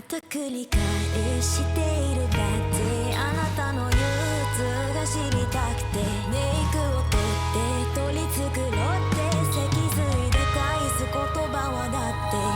た繰り返しているだってあなたの憂鬱が知りたくてメイクを取って取り繕って脊髄で返す言葉はだって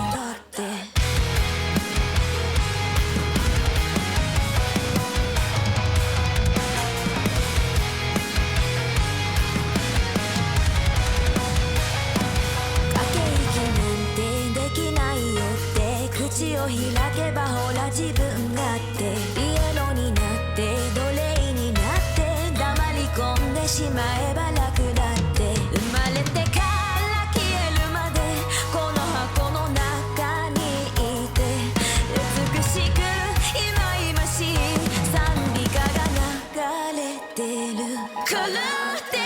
口を開けばほら自分があってイエローになって奴隷になって黙り込んでしまえば楽だって生まれてから消えるまでこの箱の中にいて美しく忌々しい賛美歌が流れてる狂ってる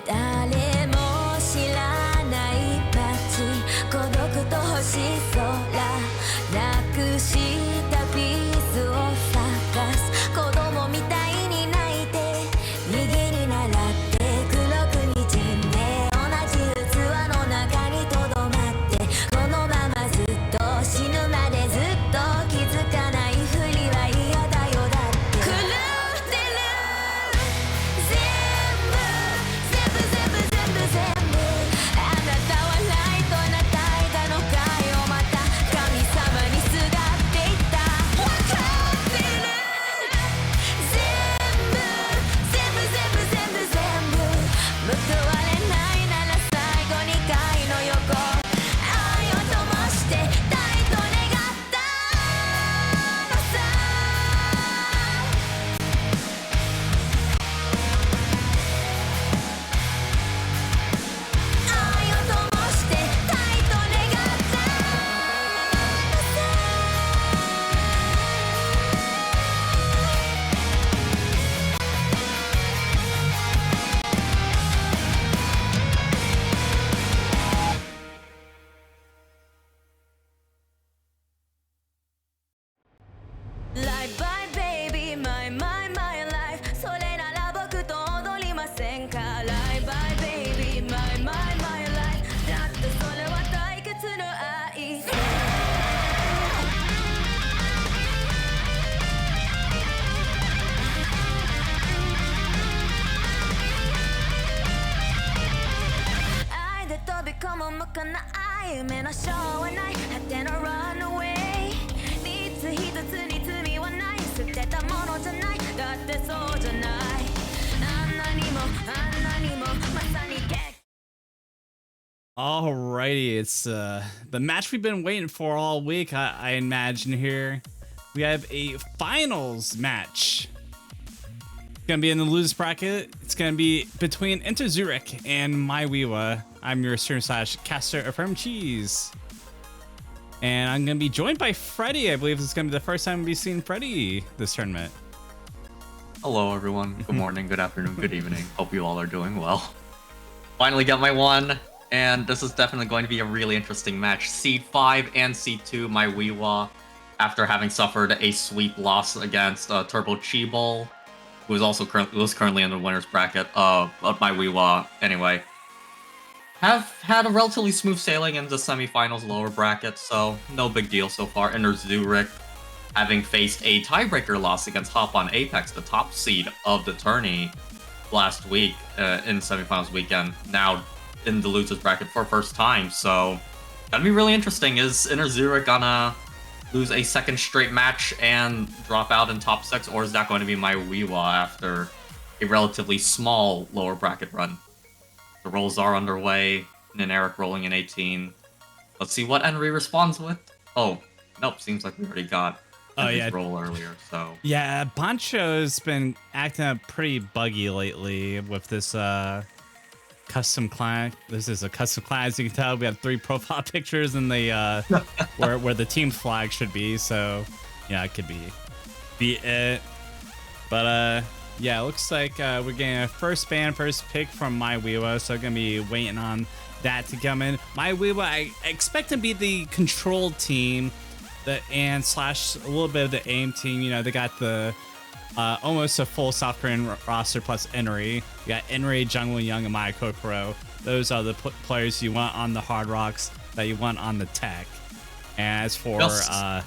誰も知らない街孤独と星空なくしたピースを探す子供みたいに泣いて右に習って黒くにじんで同じ器の中にとどまってこのままずっと死ぬまでずっと気づかないふりは嫌だよだって狂ってる夢のショーはない果てのランウェイ3つ1つに罪はない捨てたものじゃないだってそうじゃないあんなにもあんなにもまさにAlrighty, it's the match we've been waiting for all week. I imagine here we have a finals match. It's gonna be in the losers bracket. It's gonna be between interxoorik and MyWeewa. I'm your streamer / caster of Firm Cheese, and I'm gonna be joined by Freddy. I believe it's gonna be the first time we've seen Freddy this tournament. Hello everyone. Good morning, good afternoon, good evening. Hope you all are doing well. Finally got my one. And this is definitely going to be a really interesting match. Seed 5 and Seed 2, MyWeewa, after having suffered a sweep loss against Turbo Cheebol, who is also currently in the winner's bracket of MyWeewa. Anyway, have had a relatively smooth sailing in the semifinals lower bracket, so no big deal so far. interxoorik, having faced a tiebreaker loss against Hop on Apex, the top seed of the tourney last week in semifinals weekend, now in the losers bracket for first time. So that'd be really interesting. Is interxoorik gonna lose a second straight match and drop out in top 6, or is that going to be MyWeewa after a relatively small lower bracket run? The rolls are underway, and Eric rolling in 18. Let's see what Henry responds with. Oh, nope, seems like we already got Henry's roll earlier, so... Yeah, Bancho's been acting up pretty buggy lately with this custom client. This is a custom client, as you can tell. We have 3 profile pictures in the where the team flag should be, so yeah, it could be it. But yeah, it looks like we're getting a first pick from MyWeewa, so I'm gonna be waiting on that to come in. MyWeewa, I expect to be the control team, and slash a little bit of the aim team. You know, they got the almost a full South Korean roster plus Enri. You got Enri, Jungwoo Young, and Maya Kokoro. Those are the players you want on the Hard Rocks that you want on the Tech. And as for I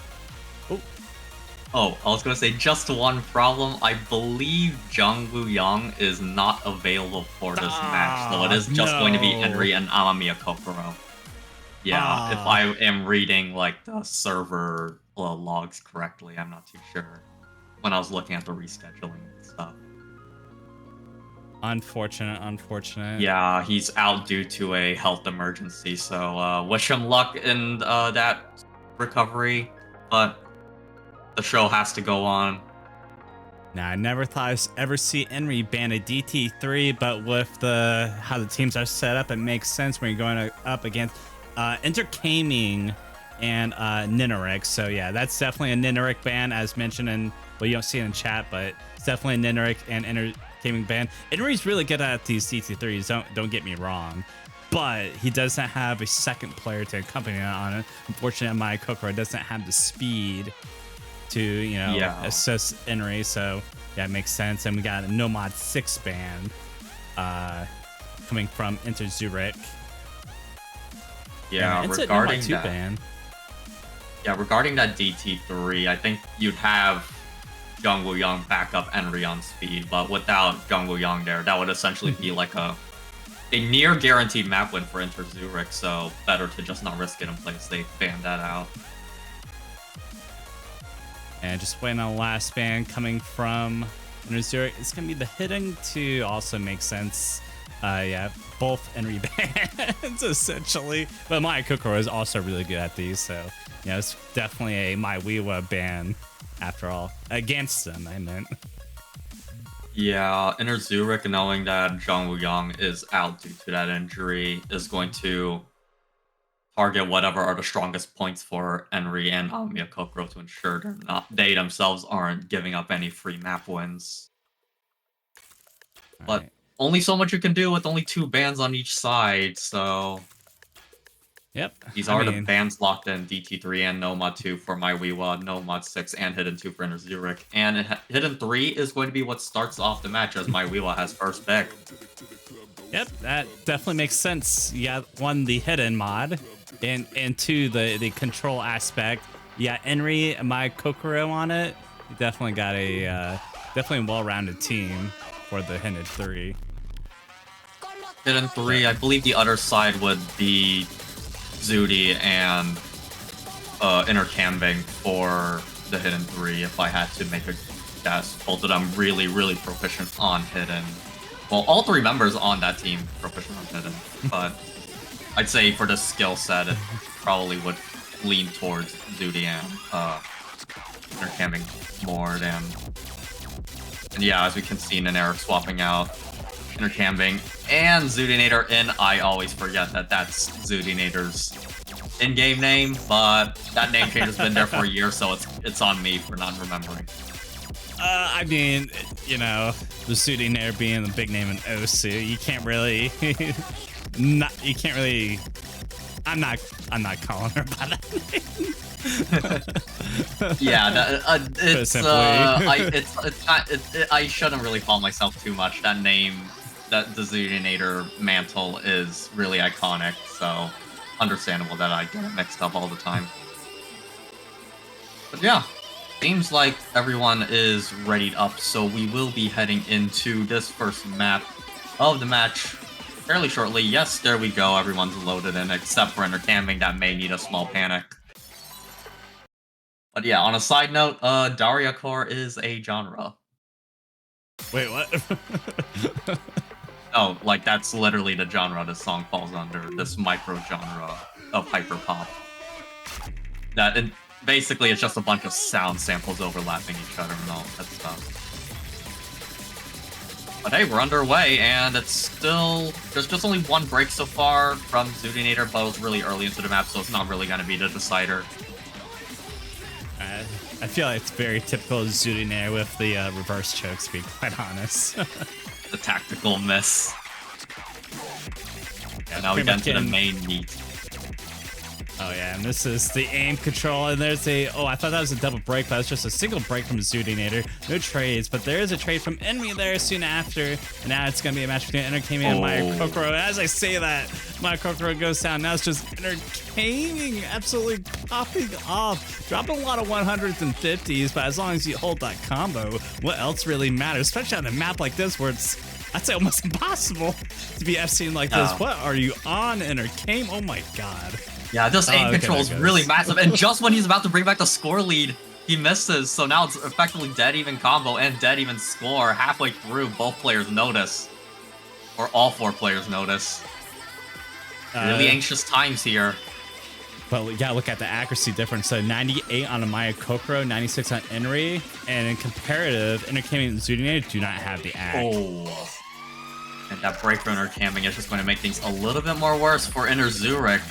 was gonna say just one problem. I believe Jungwoo Young is not available for this match, so it is just going to be Henry and Amamiya Kokoro. Yeah, if I am reading like the server logs correctly, I'm not too sure. When I was looking at the rescheduling and stuff. Unfortunate. Yeah, he's out due to a health emergency, so wish him luck in that recovery, but the show has to go on. Now, I never thought I'd ever see Enri ban a DT3, but with how the teams are set up, it makes sense when you're going up against interxoorik and Nineric. So yeah, that's definitely a Nineric ban, as mentioned in, well, you don't see it in chat, but it's definitely a Nineric and interxoorik ban. Enri's really good at these DT3s, don't get me wrong, but he doesn't have a second player to accompany on it. Unfortunately, my Kokoro doesn't have the speed to, assist Enri, so yeah, it makes sense. And we got a Nomad 6 ban coming from interxoorik. Yeah, regarding that ban. Yeah, regarding that DT3, I think you'd have Jungwoo Young back up Enri on speed, but without Jungwoo Young there, that would essentially be like a near guaranteed map win for interxoorik, so better to just not risk it in place. They banned that out. And just waiting on the last ban coming from interxoorik. It's going to be the Hidden 2, also makes sense. Yeah, both Enri bans, essentially. But Maya Kokoro is also really good at these, so yeah, it's definitely a MyWeewa ban after all. Against them, I meant. Yeah, interxoorik, knowing that Jungwoo Young is out due to that injury, is going to target whatever are the strongest points for Enri and Amamiya Kokoro to ensure they themselves aren't giving up any free map wins. But only so much you can do with only 2 bans on each side, so... Yep. These are the bans locked in, DT3 and Nomad 2 for MyWeewa, Nomad 6 and Hidden 2 for interxoorik. And Hidden 3 is going to be what starts off the match as MyWeewa has first pick. Yep, that definitely makes sense. You got 1, the Hidden mod, and 2, the control aspect. Yeah, Enri and Maya Kokoro on it. You definitely got a definitely well-rounded team for the Hidden 3. Hidden 3, I believe the other side would be Zudi and intercambing for the Hidden 3 if I had to make a guess. Both of them really, really proficient on Hidden. Well, all 3 members on that team proficient on Hidden, but I'd say for the skill set, it probably would lean towards Zudi and intercambing more than... And yeah, as we can see, Eric swapping out intercambing and Zudinator in. I always forget that that's Zudinator's in-game name, but that name change has been there for a year, so it's on me for not remembering. I mean, you know, the Zudinator being the big name in Osu, you can't really, I'm not calling her by that name. Yeah, I shouldn't really call myself too much. That name that the Zudinator mantle is really iconic, so understandable that I get it mixed up all the time. But yeah, seems like everyone is readied up, so we will be heading into this first map of the match fairly shortly. Yes, there we go, everyone's loaded in, except for intercamming that may need a small panic. But yeah, on a side note, Daria Core is a genre. Wait, what? Oh, like that's literally the genre this song falls under, this micro genre of hyperpop. That it, basically it's just a bunch of sound samples overlapping each other and all that stuff. But hey, we're underway, and it's still... There's just only one break so far from Zudinator, but it was really early into the map, so it's not really going to be the decider. I feel like it's very typical of Zudinator with the reverse chokes, to be quite honest. The tactical miss. Yeah, and now we get into the main meat. Oh yeah, and this is the aim control, and there's a... Oh, I thought that was a double break, but it's just a single break from Zudinator. No trades, but there is a trade from Enemy there soon after, and now it's going to be a match between Entertainment and MyWeewa. As I say that, MyWeewa goes down. Now it's just Entertaining, absolutely popping off. Dropping a lot of 100s and 50s, but as long as you hold that combo, what else really matters? Especially on a map like this where it's... I'd say almost impossible to be FCing like this. What are you on, Entertainment? Oh my god. Yeah, this aim control is really massive, and just when he's about to bring back the score lead, he misses, so now it's effectively dead even combo and dead even score. Halfway through, both players notice. Or all four players notice. Really anxious times here. But we gotta look at the accuracy difference. So 98 on a MyWeewa, 96 on Enry, and in comparative, Intercamming and Zudinator do not have the act. Oh. And that break for intercamming is just going to make things a little bit more worse for interxoorik.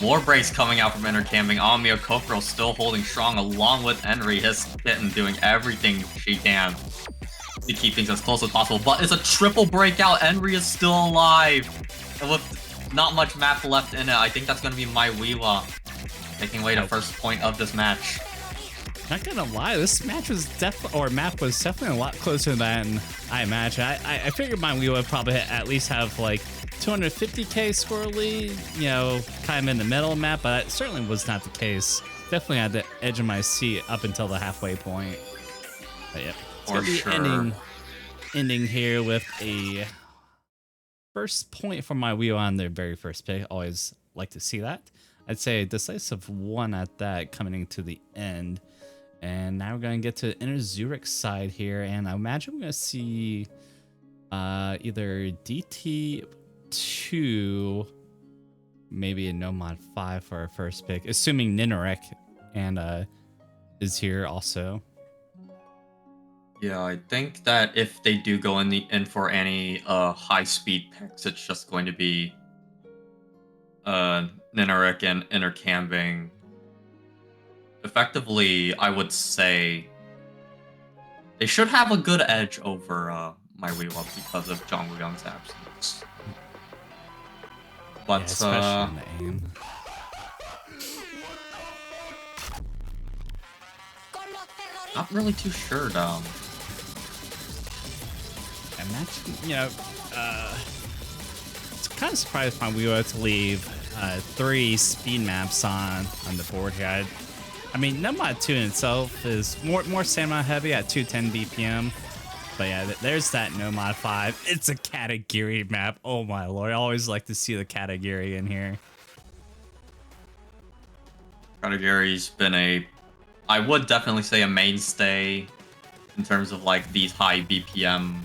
More breaks coming out from intercamming. MyWeewa still holding strong along with Enry, his kitten doing everything she can to keep things as close as possible. But it's a triple breakout. Enry is still alive. And with not much map left in it, I think that's going to be MyWeewa taking away the first point of this match. Not gonna lie, this match was map was definitely a lot closer than I imagined. I figured MyWeewa would probably at least have like 250k score lead, you know, kind of in the middle of the map, but that certainly was not the case. Definitely at the edge of my seat up until the halfway point. But yeah, it's gonna be ending here with a first point for MyWeewa on their very first pick. Always like to see that. I'd say a decisive one at that coming into the end. And now we're going to get to the interxoorik side here, and I imagine we're going to see either DT2, maybe a no mod 5 for our first pick, assuming Ninarek and is here also. Yeah, I think that if they do go in for any high speed picks, it's just going to be Ninarek and intercamming. Effectively, I would say they should have a good edge over MyWeewa because of Jong Woo-young's absence. But yeah, especially in the aim. Not really too sure though. Imagine, you know, it's kind of surprised MyWeewa to leave 3 speed maps on the board here. I mean, no mod 2 in itself is more stamina heavy at 210 BPM. But yeah, there's that no mod 5. It's a Katagiri map. Oh my lord, I always like to see the Katagiri in here. Katagiri's been I would definitely say a mainstay in terms of like these high BPM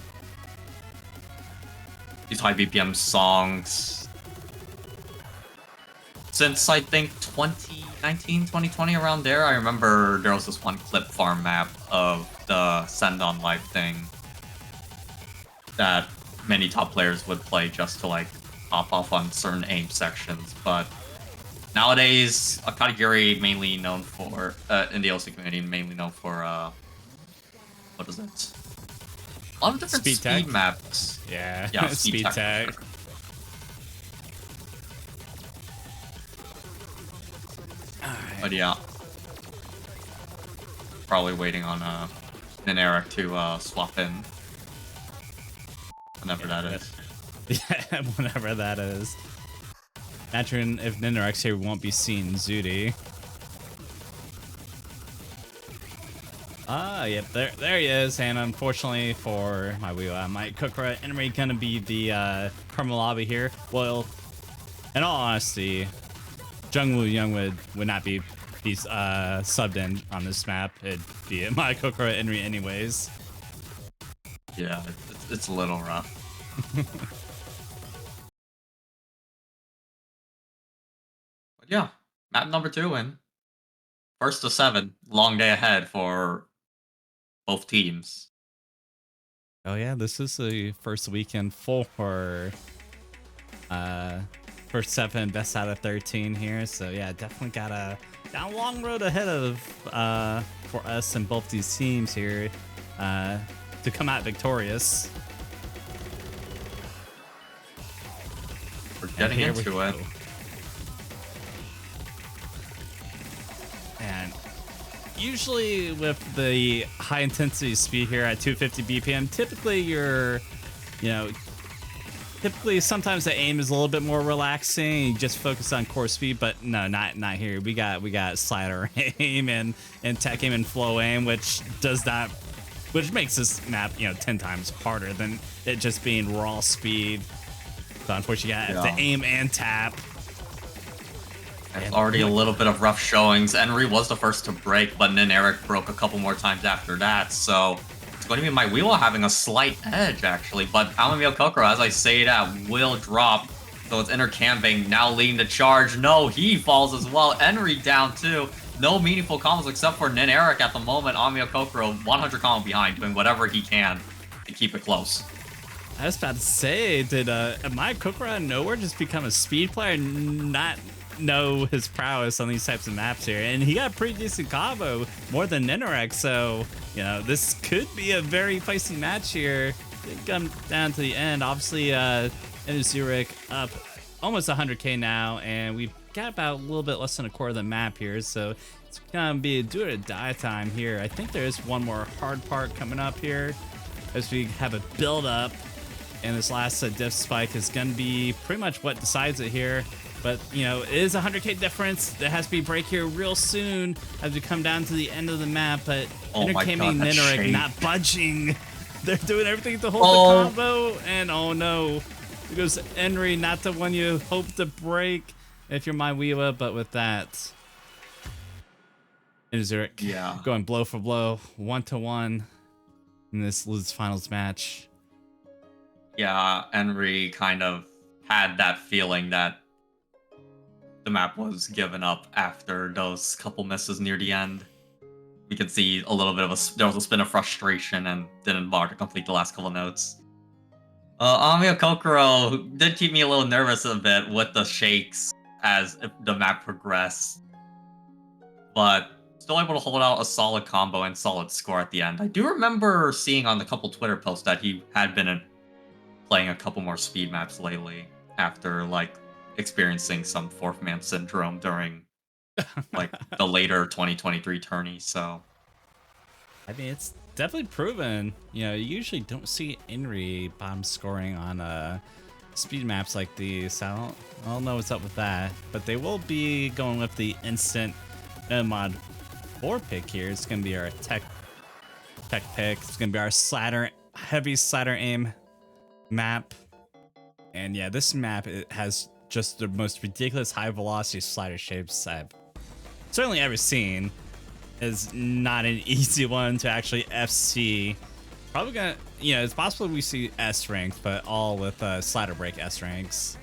songs. Since I think 2019, 2020, around there, I remember there was this one clip farm map of the Send on Live thing that many top players would play just to like pop off on certain aim sections. But nowadays, Katagiri mainly known for in the LC community, mainly known for what is it? A lot of different speed maps. Yeah, speed tag. But yeah, probably waiting on Ninarek to swap in whenever that is. Yeah, whatever that is. Imagine if Ninjarex here, we won't be seeing Zudi. Ah, yep, there he is. And unfortunately for MyWeewa, my Kokura Enemy gonna be the Karma Lobby here. Well, in all honesty, Jungwoo Youngwood would not be subbed in on this map. It'd be my Kokura Enemy anyways. Yeah, it's a little rough. But yeah, map number 2 in. First to 7. Long day ahead for both teams. Oh yeah, this is the first weekend for first 7 best out of 13 here. So yeah, definitely got a long road ahead of for us and both these teams here to come out victorious. We're getting into it. And usually with the high intensity speed here at 250 BPM, typically typically sometimes the aim is a little bit more relaxing. You just focus on core speed, but no, not here. We got slider aim and tech aim and flow aim, which makes this map 10 times harder than it just being raw speed. So unfortunately, you have to aim and tap. There's already a little bit of rough showings. Enry was the first to break, but Ninjarex broke a couple more times after that. So it's going to be MyWeewa having a slight edge, actually. But Amamiya Kokoro, as I say that, will drop. So it's intercamping, now leading the charge. No, he falls as well. Enry down too. No meaningful combos except for Ninjarex at the moment. Amamiya Kokoro 100 combo behind, doing whatever he can to keep it close. I was about to say, did my Kokoro nowhere just become a speed player and not know his prowess on these types of maps here? And he got a pretty decent combo, more than Ninjarex, so this could be a very feisty match here. It come down to the end. Obviously, interxoorik up almost 100k now, and we've got about a little bit less than a quarter of the map here, so it's gonna be a do it or die time here. I think there is one more hard part coming up here as we have a build up. And this last diff spike is going to be pretty much what decides it here. But, it is a 100k difference. There has to be a break here real soon as we come down to the end of the map. But intercamping Ninjarex not budging. They're doing everything to hold the combo. And oh no, it goes Enry, not the one you hope to break if you're MyWeewa. But with that, interxoorik going blow for blow, 1-1 in this lose finals match. Yeah, Enry kind of had that feeling that the map was given up after those couple misses near the end. We could see a little bit of there was a spin of frustration and didn't bother to complete the last couple notes. Amamiya Kokoro did keep me a little nervous a bit with the shakes as the map progressed, but still able to hold out a solid combo and solid score at the end. I do remember seeing on the couple Twitter posts that he had been playing a couple more speed maps lately after experiencing some fourth man syndrome during the later 2023 tourney. So I mean, it's definitely proven. You usually don't see Enry bomb scoring on speed maps like these. I don't know what's up with that, but they will be going with the instant mod 4 pick here. It's gonna be our tech pick. It's gonna be our heavy slider aim map. And yeah, this map, it has just the most ridiculous high velocity slider shapes I've certainly ever seen. Is not an easy one to actually FC. Probably gonna, it's possible we see S ranks, but all with slider break S ranks.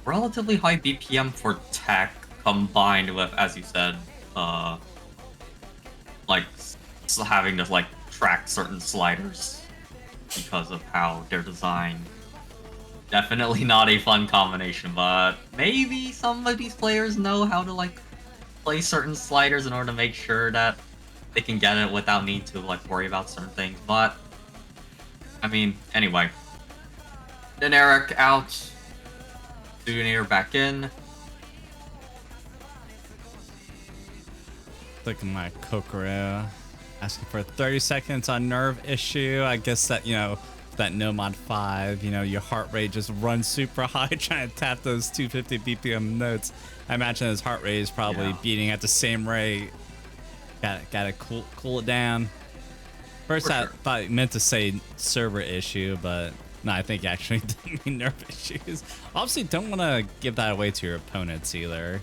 Relatively high BPM for tech combined with, as you said, having to track certain sliders because of how they're designed. Definitely not a fun combination, but maybe some of these players know how to play certain sliders in order to make sure that they can get it without need to worry about certain things. But I mean, anyway, Ninjarex out, Junior back in. Look at my Kokoro asking for 30 seconds on nerve issue. I guess that, that no mod 5, you know, your heart rate just runs super high trying to tap those 250 BPM notes. I imagine his heart rate is probably beating at the same rate. Gotta cool it down. First, I thought it meant to say server issue, but no, I think you actually didn't mean nerve issues. Obviously, don't want to give that away to your opponents either.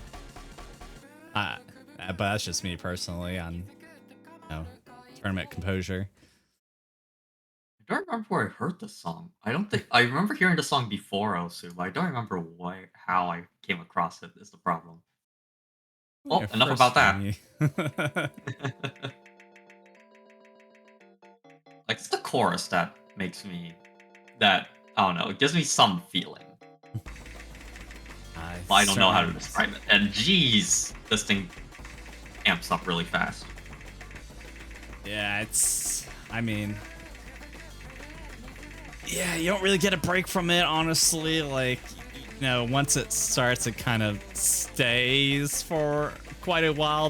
But that's just me personally on, you know, tournament composure. I don't remember where I heard this song. I don't think I remember hearing the song before Osu, but I don't remember how I came across it is the problem. Well, Your enough first about that. stream, Like, it's the chorus that makes me, I don't know, it gives me some feeling. But I don't know how to describe it. And geez, this thing amps up really fast. Yeah, I mean, yeah, you don't really get a break from it, honestly. Like, you know, once it starts, it kind of stays for quite a while.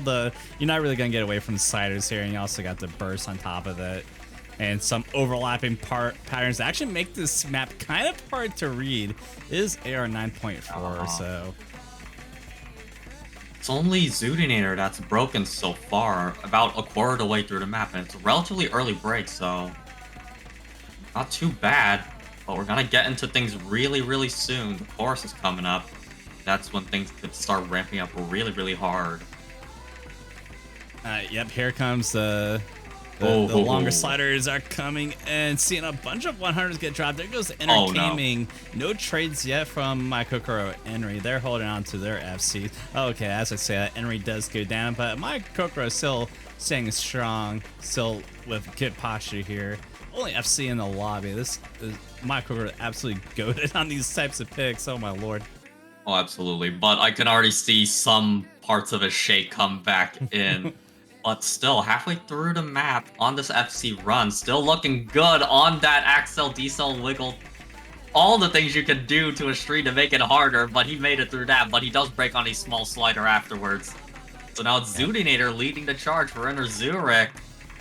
You're not really gonna get away from the sliders here, and you also got the burst on top of it, and some overlapping patterns that actually make this map kind of hard to read. It is AR 9.4, so it's only Zoodinator that's broken so far, about a quarter of the way through the map, and it's a relatively early break, so not too bad. But we're gonna get into things really, really soon. The chorus is coming up. That's when things could start ramping up really, really hard. Yep, here comes the longer sliders are coming, and seeing a bunch of 100s get dropped. There goes the inner gaming. No trades yet from my Kokoro Henry. They're holding on to their FC. Okay, as I say, Henry does go down, but my Kokoro is still staying strong, still with good posture here. Only FC in the lobby. This is my Kokoro absolutely goated on these types of picks. Oh my lord. Oh, absolutely. But I can already see some parts of his shake come back in. But still, halfway through the map on this FC run, still looking good on that Axel, decel, wiggle. All the things you can do to a stream to make it harder, but he made it through that. But he does break on a small slider afterwards. So now it's Zoodinator leading the charge for interxoorik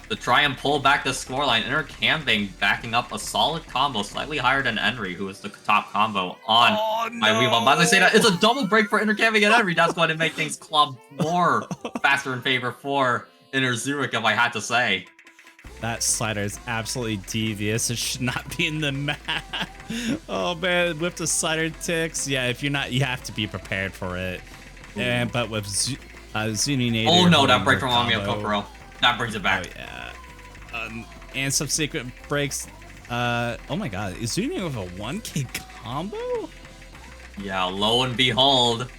to try and pull back the scoreline. Intercambing backing up a solid combo, slightly higher than Henry, who is the top combo on MyWeewa. But as I say that, it's a double break for intercambing and Henry. That's going to make things club more faster in favor for interxoorik, if I had to say. That slider is absolutely devious. It should not be in the map. Oh man, with the slider ticks, yeah, if you're not, you have to be prepared for it. And but with Zoodinator, oh no, that break from Amio Kokoro. That brings it back. Oh, yeah. And subsequent breaks. Oh my god, is Zoodinator with a 1K combo? Yeah, lo and behold.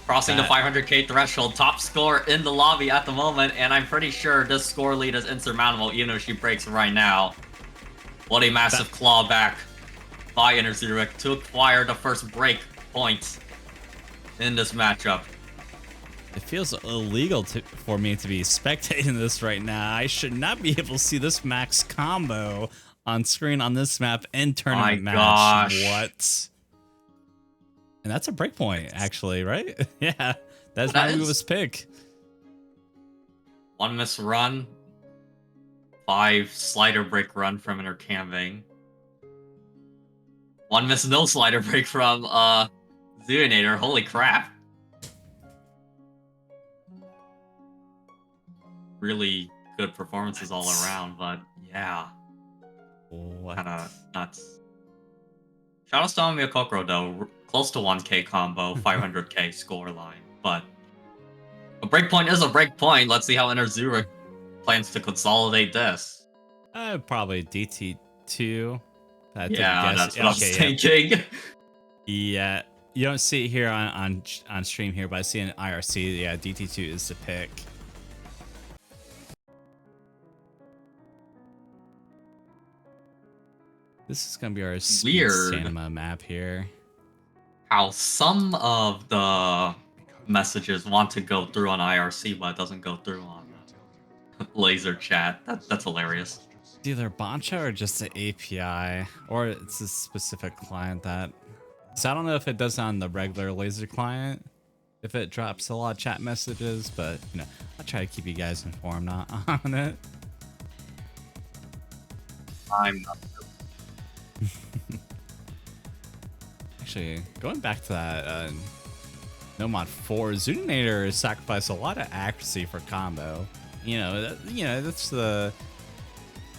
Crossing the 500k threshold, top score in the lobby at the moment, and I'm pretty sure this score lead is insurmountable even if she breaks right now. What a massive clawback by interxoorik to acquire the first break point in this matchup. It feels illegal for me to be spectating this right now. I should not be able to see this max combo on screen on this map in tournament match. Gosh. What? And that's a breakpoint, actually, right? Yeah, that's MyWeewa's pick. One miss run, 5 slider break run from intercambing. One miss no slider break from Zoodinator. Holy crap! Really good performances all around, but yeah, kind of nuts. Shout out to Amio Kokoro though. Close to 1k combo, 500k score line, but a breakpoint is a breakpoint. Let's see how interxoorik plans to consolidate this. Probably DT2. Yeah, that's what I was thinking. Yeah, you don't see it here on stream here, but I see in IRC. Yeah, DT2 is the pick. This is gonna be our weird Sanima map here. How some of the messages want to go through on IRC, but it doesn't go through on laser chat. That's hilarious. It's either Bancha or just the API, or it's a specific client that. So I don't know if it does on the regular laser client, if it drops a lot of chat messages, but you know, I'll try to keep you guys informed on it. I'm not Actually, going back to that no mod 4, Zoonator sacrificed a lot of accuracy for combo. That's the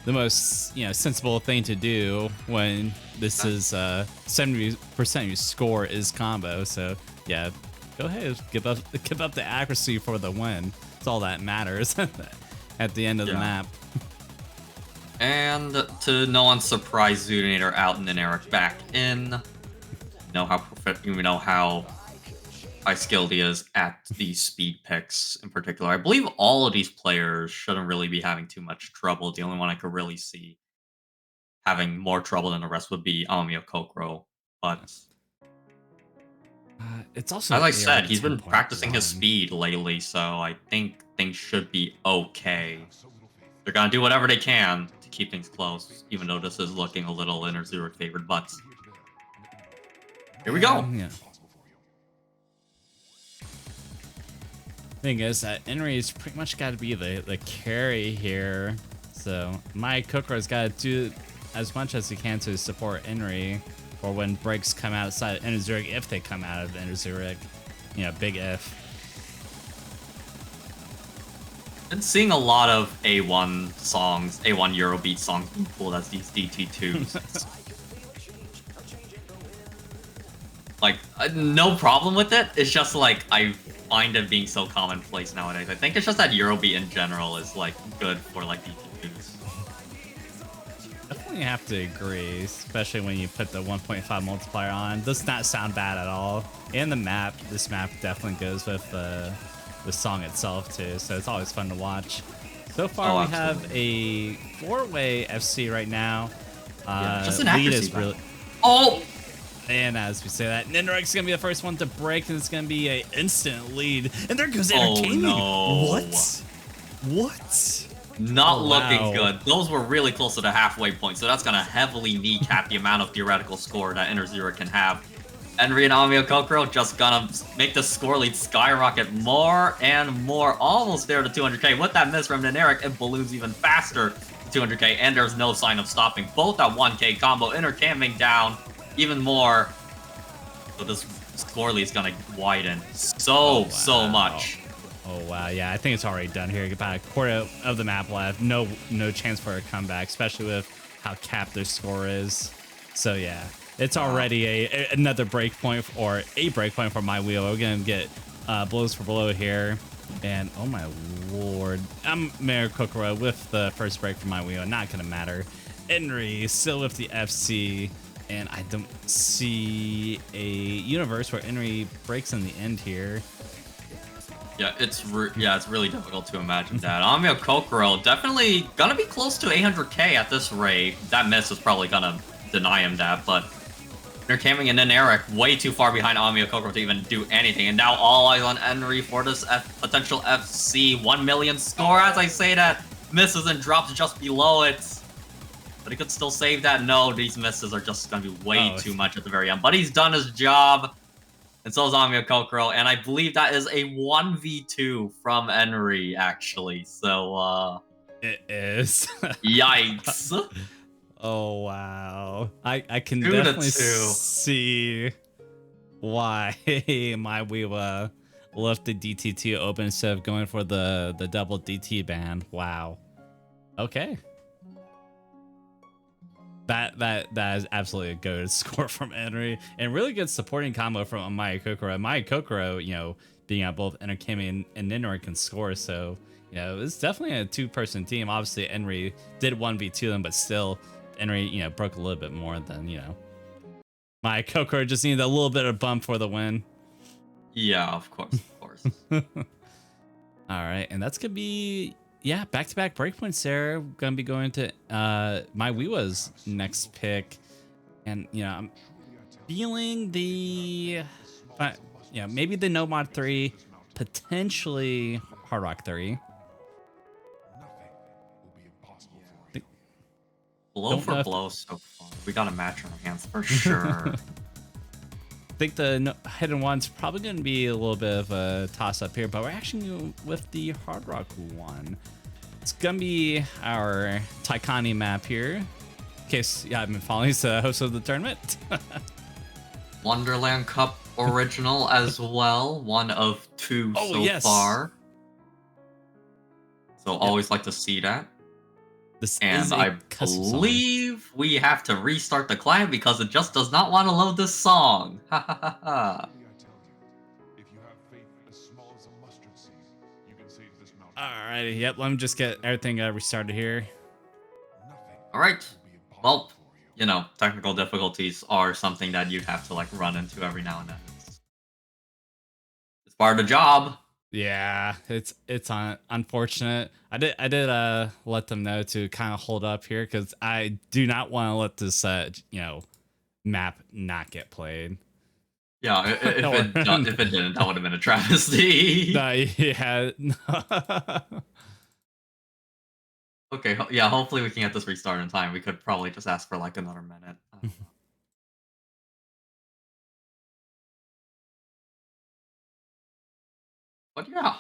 most sensible thing to do when this is 70% of your score is combo. So yeah, go ahead, give up the accuracy for the win. That's all that matters at the end of the map. And to no one's surprise, Zoonator out and then Eric back in. You know how high skilled he is at these speed picks in particular. I believe all of these players shouldn't really be having too much trouble. The only one I could really see having more trouble than the rest would be Amio Kokoro. But it's also, as I said, he's been practicing his speed lately, so I think things should be okay. They're gonna do whatever they can to keep things close, even though this is looking a little interxoorik favored. But here we go. Yeah. Thing is that Enri's pretty much got to be the carry here, so MyWeewa's got to do as much as he can to support Enri for when breaks come outside of interxoorik, if they come out of interxoorik. Big if. Been seeing a lot of A1 songs, A1 Eurobeat songs being pulled as these DT2s. Like, no problem with it. It's just like I find it being so commonplace nowadays. I think it's just that Eurobeat in general is like good for like DT2s. Definitely have to agree, especially when you put the 1.5 multiplier on. Does not sound bad at all. And the map, this map definitely goes with the song itself too, so it's always fun to watch. So far, we have a 4-way FC right now. Just an lead accuracy is really. Oh! And as we say that, Ninrik's gonna be the first one to break, and it's gonna be an instant lead. And there goes Entertainment. Oh, no. What? Not looking good. Those were really close to the halfway point, so that's gonna heavily kneecap the amount of theoretical score that interxoorik can have. Enri and Amio Kokoro just gonna make the score lead skyrocket more and more, almost there to 200k. With that miss from Nineric, it balloons even faster to 200k, and there's no sign of stopping. Both at 1k combo, intercamming down even more. So this score lead is gonna widen so much. Oh wow, yeah, I think it's already done here. About a quarter of the map left. No chance for a comeback, especially with how capped their score is. So yeah. It's already another breakpoint, or a breakpoint for MyWeewa. We're gonna get blows for blow here, and oh my lord, I'm Mayor Kokoro with the first break for MyWeewa. Not gonna matter. Enri still with the FC, and I don't see a universe where Enri breaks in the end here. Yeah, it's really difficult to imagine that. Amio Kokoro definitely gonna be close to 800k at this rate. That miss is probably gonna deny him that, but they're camming and then Eric way too far behind Amio Kokoro to even do anything. And now all eyes on Enri for this potential FC 1 million score. As I say that, misses and drops just below it. But he could still save that. No, these misses are just going to be way too much at the very end. But he's done his job. And so is Amio Kokoro. And I believe that is a 1v2 from Enri, actually. So, It is. Yikes. Oh wow! I can definitely see why MyWeewa left the DT2 open instead of going for the double DT ban. Wow. Okay. That is absolutely a good score from Enri, and really good supporting combo from MyWeewa. MyWeewa, being at both Entertainment and Ninori can score, so it's definitely a two-person team. Obviously, Enri did 1v2 them, but still. Enri, broke a little bit more than, MyWeewa just needed a little bit of bump for the win. Yeah, of course. All right, and that's gonna be back-to-back breakpoints there. Gonna be going to MyWeewa's next pick, and I'm feeling the maybe the No Mod 3, potentially Hard Rock 3. Blow for blow so far. We got a match on our hands for sure. I think the hidden one's probably going to be a little bit of a toss-up here, but we're actually going with the Hard Rock one. It's going to be our Taikani map here. case you haven't been following, he's the host of the tournament. Wonderland Cup original as well. One of two so far. So always like to see that. This and is a I custom believe we have to restart the client because it just does not want to load this song. Ha ha ha ha. Alrighty, yep, let me just get everything restarted here. Alright. Well, you know, technical difficulties are something that you'd have to like run into every now and then. It's part of the job. Yeah, it's unfortunate. I did let them know to kind of hold up here because I do not want to let this map not get played. Yeah, if it didn't, that would have been a travesty. Yeah. Okay, yeah, hopefully we can get this restarted in time. We could probably just ask for like another minute. But yeah.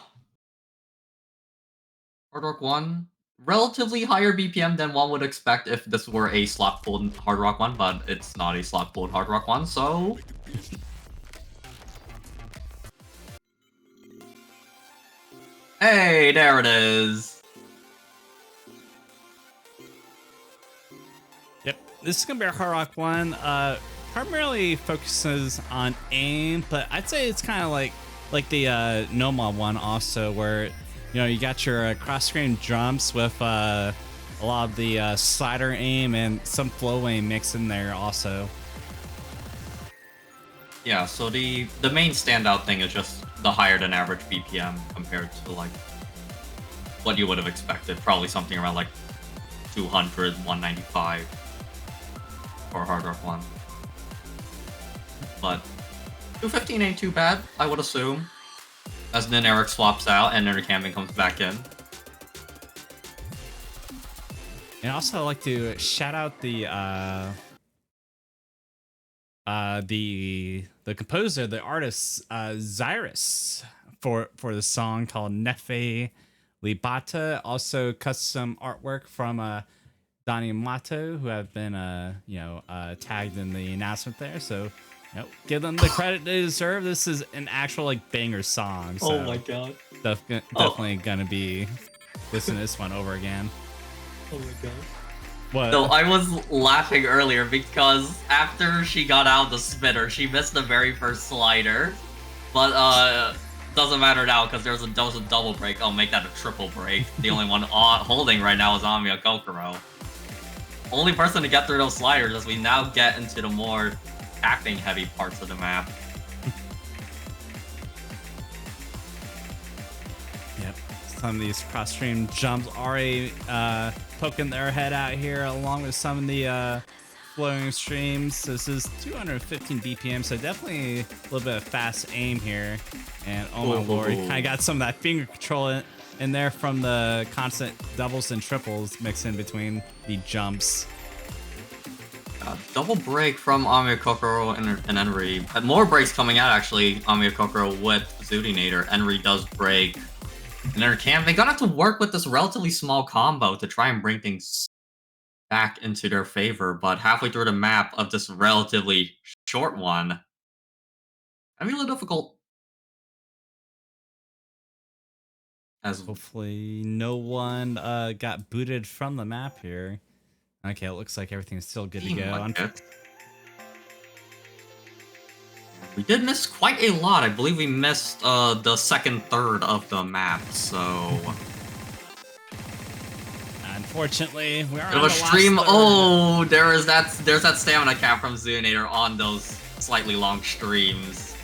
Hard Rock 1, relatively higher BPM than one would expect if this were a slot-pulled Hard Rock 1, but it's not a slot-pulled Hard Rock 1, so... Hey, there it is! Yep, this is gonna be a Hard Rock 1. Primarily focuses on aim, but I'd say it's kind of like the Noma one also, where you got your cross-screen jumps with a lot of the slider aim and some flow aim mixed in there also. Yeah, so the main standout thing is just the higher than average BPM compared to like what you would have expected. Probably something around like 200, 195 for Hard Rock 1. But 215 ain't too bad, I would assume. As then Eric swaps out and then Camping comes back in. And also I'd like to shout out the composer, the artist Zyrus for the song called Nefe Libata. Also custom artwork from Donnie Mato, who have been tagged in the announcement there. So give them the credit they deserve. This is an actual like banger song. So oh my god. Definitely gonna be listening to this one over again. Oh my god. What? So I was laughing earlier because after she got out the spitter, she missed the very first slider. But doesn't matter now because there was a double break. I'll make that a triple break. The only one holding right now is Amiya Kokoro. Only person to get through those sliders as we now get into the more tapping heavy parts of the map. Yep, some of these cross-stream jumps already poking their head out here, along with some of the flowing streams. This is 215 BPM, so definitely a little bit of fast aim here. And oh my lord, I got some of that finger control in there from the constant doubles and triples mixed in between the jumps. Double break from Amiya Kokoro and Enri. More breaks coming out actually, Amiya Kokoro with Zudinator. Enri does break. And they're gonna have to work with this relatively small combo to try and bring things back into their favor, but halfway through the map of this relatively short one, I mean a little difficult. As hopefully no one got booted from the map here. Okay, it looks like everything's still good to go. We did miss quite a lot. I believe we missed the second third of the map, so... Unfortunately, we are on the last stream. third. Oh, there's that stamina cap from Zoonator on those slightly long streams.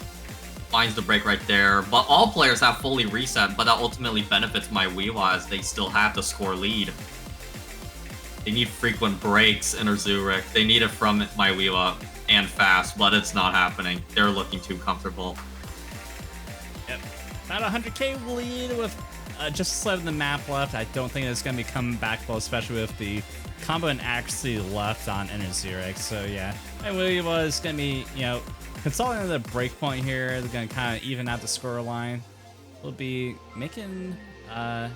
Finds the break right there, but all players have fully reset, but that ultimately benefits MyWeewa as they still have the score lead. They need frequent breaks in Zurich. They need it from MyWeewa and fast, but it's not happening. They're looking too comfortable. Yep, about 100k lead with just a slip of the map left. I don't think it's going to be coming back well, especially with the combo and accuracy left on Zurich. So yeah, MyWeewa is going to be, consolidating the break point here. They're going to kind of even out the score line. We'll be taking the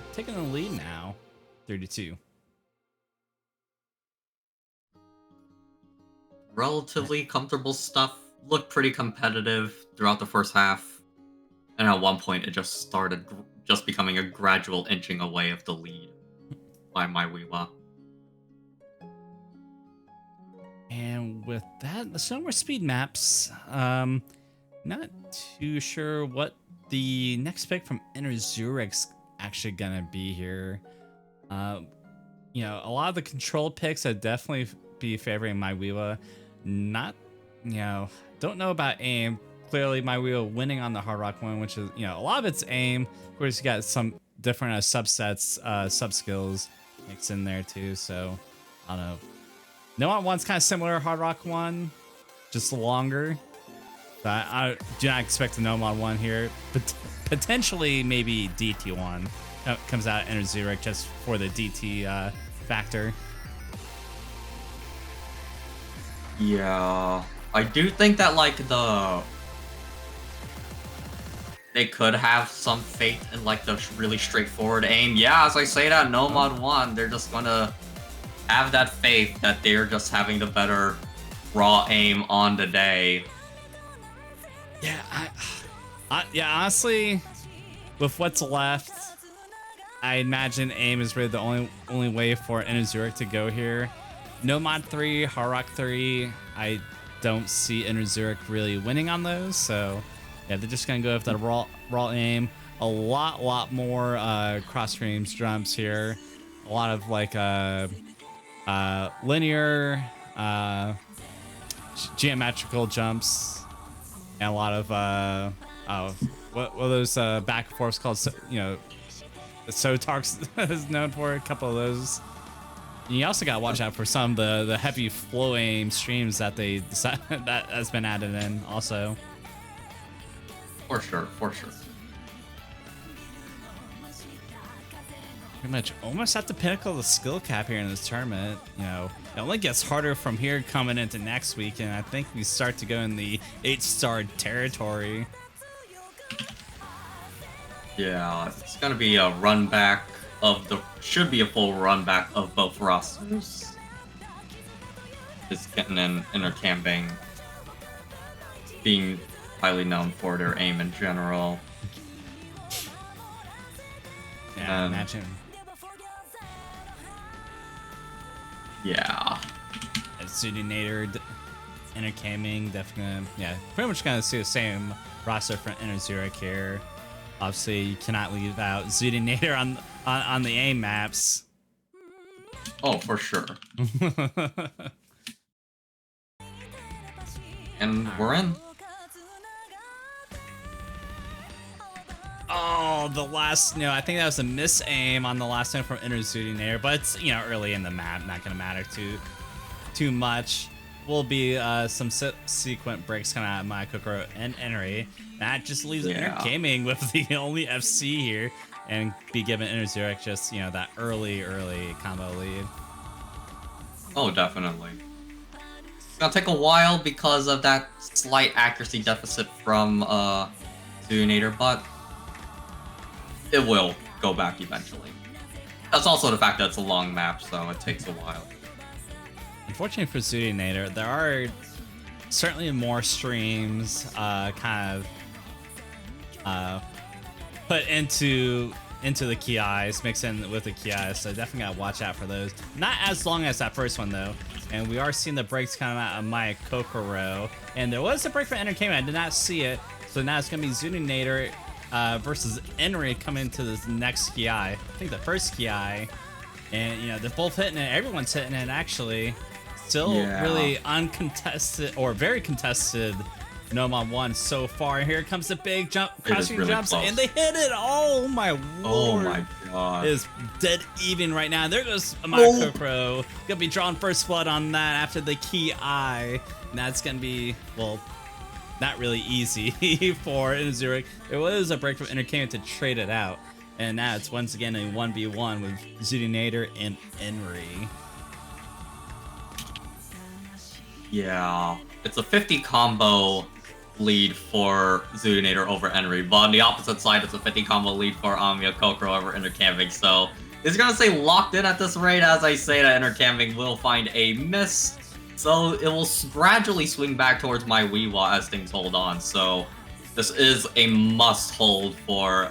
lead now, 3-2. relatively comfortable stuff. Looked pretty competitive throughout the first half. And at one point, it just started just becoming a gradual inching away of the lead by MyWeewa. And with that, there's no more speed maps. Not too sure what the next pick from interxoorik's actually gonna be here. You know, a lot of the control picks I'd definitely be favoring MyWeewa. Not, you know, don't know about aim. Clearly, MyWeewa winning on the Hard Rock one, which is, you know, a lot of it's aim. Of course, you got some different subsets, sub skills mixed in there too. So, I don't know. No on one's kind of similar to Hard Rock one, just longer. But I do not expect a Nomon one here. But potentially, maybe DT one comes out interxoorik just for the DT factor. Yeah, I do think that like they could have some faith in like the really straightforward aim. Yeah, as I say that, no mod 1, they're just gonna have that faith that they're just having the better raw aim on the day. Yeah, yeah, honestly, with what's left, I imagine aim is really the only way for interxoorik to go here. No mod 3, Hard Rock 3, I don't see interxoorik really winning on those, so yeah, they're just gonna go with that raw aim. A lot more cross streams jumps here. A lot of like linear, geometrical jumps, and a lot of what are those back and forths called? So, you know, Sotarks is known for a couple of those. And you also gotta watch out for some of the heavy flow aim streams that that has been added in also. For sure. Pretty much almost at the pinnacle of the skill cap here in this tournament. You know, it only gets harder from here coming into next week, and I think we start to go in the 8-star territory. Yeah, it's gonna be a run back of should be a full run back of both rosters. Just getting in intercamping, being highly known for their aim in general. Yeah, imagine. Yeah. Zudinator, intercamming, definitely. Yeah, pretty much gonna see the same roster for interxoorik here. Obviously, you cannot leave out Zudinator on the aim maps. Oh, for sure. And we're in. Oh, the last, I think that was a miss aim on the last one from interxoorik, but it's, early in the map, not gonna matter too much. Will be some subsequent breaks coming out of my Kokoro and Henry. That just leaves intergaming with the only FC here, and be given interxoorik just that early combo lead. Oh, definitely. It's gonna take a while because of that slight accuracy deficit from Zudinator, but it will go back eventually. That's also the fact that it's a long map, so it takes a while. Unfortunately for Zudinator, there are certainly more streams kind of put into the Kiais, mixed in with the Kiais, so definitely gotta watch out for those. Not as long as that first one though, and we are seeing the breaks coming out of my Kokoro, and there was a break for Entertainment, I did not see it, so now it's gonna be Zudinator versus Henry coming into this next Kiai. I think the first Kiai, and they're both hitting it, everyone's hitting it actually. Still really uncontested, or very contested, Nomon 1 so far. And here comes the big jump, crossing really jumps, close. And they hit it. Oh my lord. Oh my god. It is dead even right now. There goes Amako Pro. Gonna be drawing first blood on that after the key eye. And that's gonna be, well, not really easy for interxoorik. There was a break from Entertainment to trade it out. And now it's once again a 1v1 with Zudinator and Henry. Yeah, it's a 50 combo lead for Zudinator over Henry, but on the opposite side, it's a 50 combo lead for Amiya Kokoro over intercamping. So it's gonna say locked in at this rate. As I say that intercamping will find a miss. So it will gradually swing back towards MyWeewa as things hold on. So this is a must hold for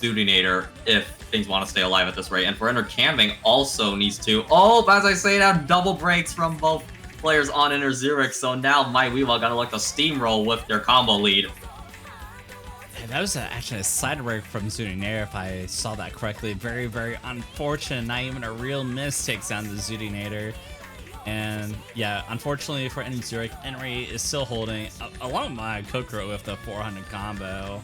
Zudinator if things want to stay alive at this rate. And for intercamming also needs to. Oh, as I say that, double breaks from both players on interxoorik. So now MyWeewa gotta look to steamroll with their combo lead. Yeah, that was actually a side break from Zudinator, if I saw that correctly. Very, very unfortunate. Not even a real miss takes down the Zudinator. And yeah, unfortunately for interxoorik, Henry is still holding, along with my Kokoro with the 400 combo.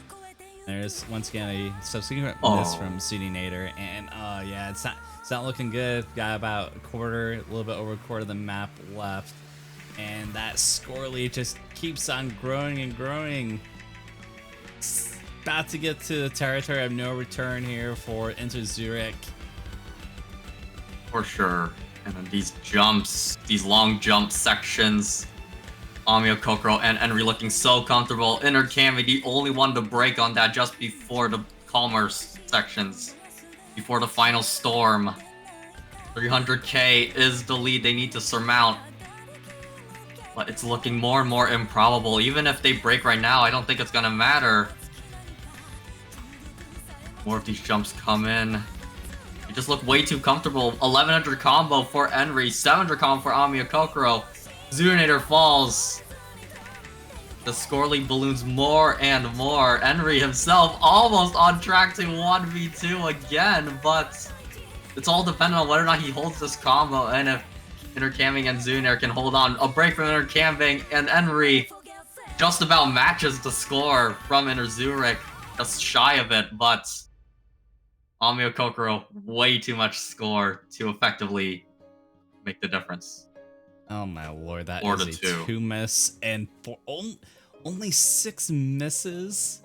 There's once again a subsequent miss from Zudinator, and yeah, it's not looking good. Got about a quarter, a little bit over a quarter of the map left, and that score lead just keeps on growing and growing. It's about to get to the territory of no return here for interxoorik. For sure. And then these jumps, these long jump sections. Amio, Kokoro, and Henry looking so comfortable. Intercamming, the only one to break on that just before the calmer sections. Before the final storm. 300k is the lead they need to surmount. But it's looking more and more improbable. Even if they break right now, I don't think it's gonna matter. More of these jumps come in. You just look way too comfortable. 1100 combo for Henry, 700 combo for Amio Kokoro. Zudinator falls. The score lead balloons more and more. Henry himself almost on track to 1v2 again, but it's all dependent on whether or not he holds this combo and if intercamming and Zudinator can hold on. A break from intercamming, and Henry just about matches the score from interxoorik, just shy of it, but Amio Kokoro, way too much score to effectively make the difference. Oh my lord, that is a 2 miss, and for only 6 misses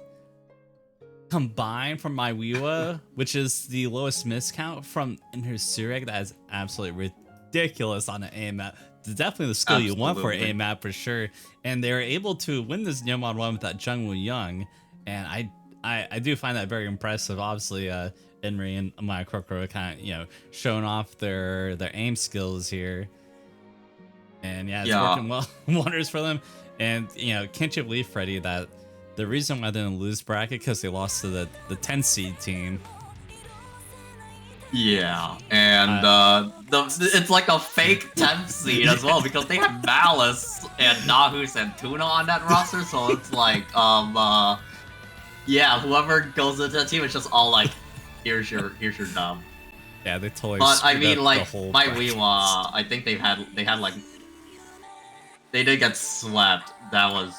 combined from MyWeewa, which is the lowest miss count from interxoorik. That is absolutely ridiculous on an A map. Definitely the skill you want for A map for sure. And they were able to win this Nyomon 1 with that Jungwoo Young, and I do find that very impressive. Obviously, Henry and Amaya Kokoro kind of, showing off their aim skills here. And yeah, it's working well, wonders for them. And can't you believe, Freddy, that the reason why they didn't lose bracket because they lost to the 10 seed team. Yeah, and it's like a fake 10th seed as well because they had Malice and Nahus and Tuna on that roster, so it's like yeah, whoever goes into the team, it's just all like, here's your dub. Yeah, they totally. But I mean, like MyWeewa, I think they had like, they did get swept. That was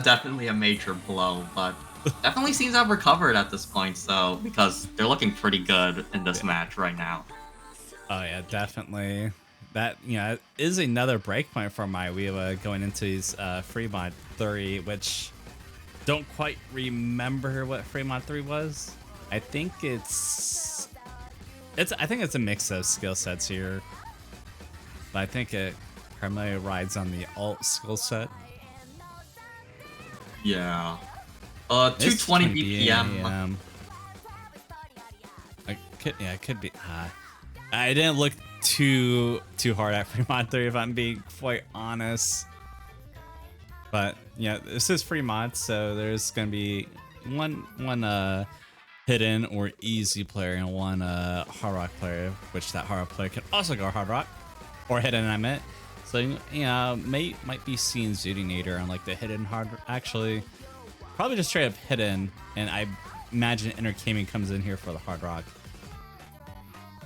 definitely a major blow, but definitely seems to have recovered at this point. So because they're looking pretty good in this match right now. Oh yeah, definitely. That is another breakpoint for MyWeewa going into these Fremont 3, which don't quite remember what Fremont 3 was. I think it's a mix of skill sets here, but I think it primarily rides on the alt skill set. Yeah. 220 BPM. It could be. I didn't look too hard at Fremont 3, if I'm being quite honest. But yeah, this is Fremont, so there's gonna be one hidden or easy player and one hard rock player, which that hard rock player can also go hard rock or hidden. I meant. So might be seeing Zudinator on like the hidden hard. Actually, probably just straight up hidden, and I imagine intercamming comes in here for the hard rock.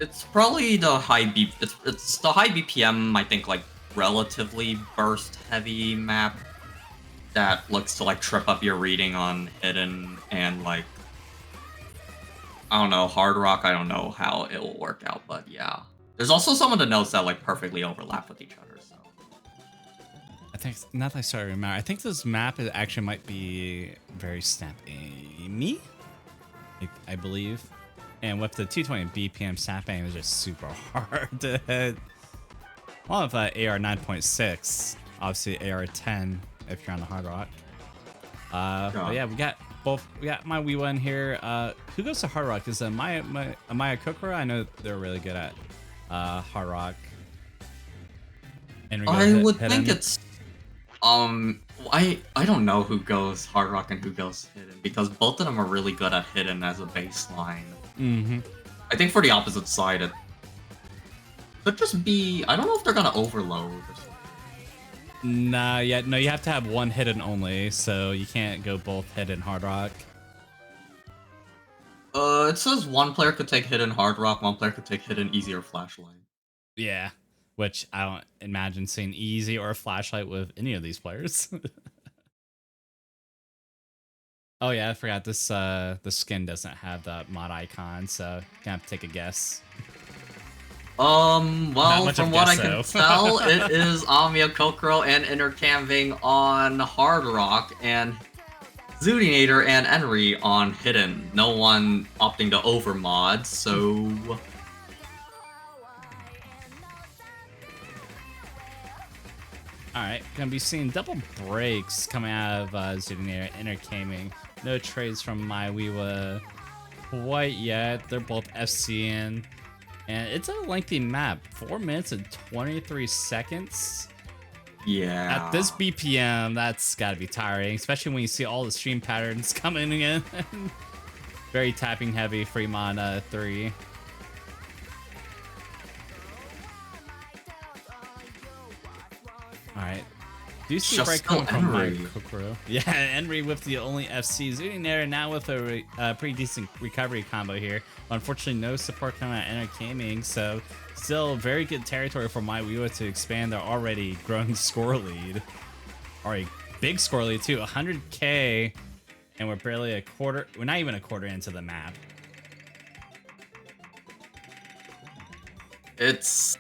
It's probably the high it's the high BPM, I think, like relatively burst heavy map that looks to like trip up your reading on hidden, and like, I don't know, hard rock, I don't know how it will work out, but yeah. There's also some of the notes that like perfectly overlap with each other, so. I think, now that I start to remember, I think this map actually might be very snap aimy, I believe. And with the 220 BPM, snap aim is just super hard to hit. Well, with AR 9.6, obviously AR 10 if you're on the hard rock. But yeah, we got MyWeewa in here. Who goes to hard rock? Is it Amaya Kokoro? I know they're really good at hard rock. And we I go would hidden. think it's I don't know who goes hard rock and who goes hidden because both of them are really good at hidden as a baseline. Mm-hmm. I think for the opposite side it could just be I don't know if they're gonna overload or something. Nah, yeah, no, you have to have one hidden only, so you can't go both hidden hard rock. It says one player could take hidden hard rock, one player could take hidden easy or flashlight. Yeah, which I don't imagine seeing easy or a flashlight with any of these players. Oh yeah, I forgot this. The skin doesn't have the mod icon, so gonna have to take a guess. Well, much from of what I guess, can though. tell, it is Amiya Kokoro and Intercanving on hard rock and Zoodinator and Enry on hidden. No one opting to overmod, so Alright, gonna be seeing double breaks coming out of Zoodinator Intercaming. No trades from MyWeewa quite yet. They're both FCN. And it's a lengthy map. 4 minutes and 23 seconds. yeah. At this BPM, that's gotta be tiring, especially when you see all the stream patterns coming in. Very tapping heavy, Fremont 3. Alright. Do you see a Just break still coming from my Enry. Kokoro? Yeah, Enry with the only FC. Zoodinator now with a pretty decent recovery combo here. Unfortunately, no support coming out of Entergaming, so still very good territory for MyWeewa to expand their already growing score lead. Already big score lead too, 100k, and we're barely a quarter, we're not even a quarter into the map. It's